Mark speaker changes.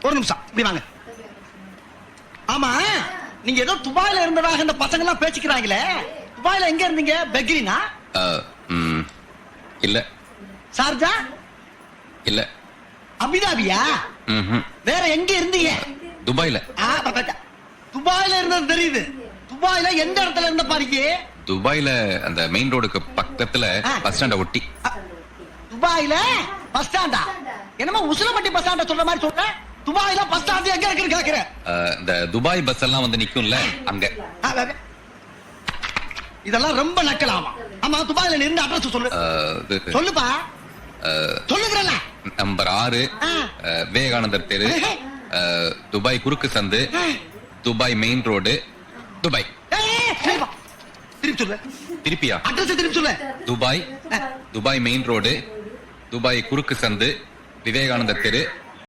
Speaker 1: ஒரு நிமிஷம் இப்படி வாங்க. ஆமா, நீங்க ஏதோ துபாயில இருந்ததாக இந்த பசங்க எல்லாம் பேசிக்கிறாங்களே, துபாயில எங்க இருந்தீங்க? பெக்ரினா?
Speaker 2: இல்ல.
Speaker 1: சார்ஜா?
Speaker 2: இல்ல.
Speaker 1: அபிதாபியா? வேற எங்க இருந்தீங்க?
Speaker 2: துபாயில.
Speaker 1: துபாயில இருந்தது தெரியுது. துபாயில எந்த இடத்துல இருந்த பாருங்க?
Speaker 2: துபாயில அந்த மெயின் ரோடுக்கு பக்கத்துல பஸ் ஸ்டாண்ட ஒட்டி.
Speaker 1: துபாயில பஸ் ஸ்டாண்டா? என்னமா உசிலம்பட்டி பஸ் ஸ்டாண்ட சொல்ற மாதிரி சொல்ற? துபாயில பஸ் ஸ்டாண்ட் எங்க இருக்குன்னு கேக்குறேன்.
Speaker 2: இந்த துபாய் பஸ் எல்லாம் வந்து நிக்கும்ல அங்க.
Speaker 1: இதெல்லாம் ரொம்ப நக்கலாமா? ஆமா, துபாயில இருந்த அட்ரஸ் சொல்லு. சொல்லுப்பா. சொல்லுங்கறல.
Speaker 2: நம்பர் 6 விவேகானந்தர் தெரு, துபாய் குறுக்கு சந்து, துபாய் மெயின் ரோடு, துபாய்.
Speaker 1: திருப்பி சொல்லு.
Speaker 2: திருப்பியா?
Speaker 1: அட்ரஸ் திருப்பி சொல்லு.
Speaker 2: துபாய் மெயின் ரோடு, துபாய் குறுக்கு சந்து, விவேகானந்தர் தெரு,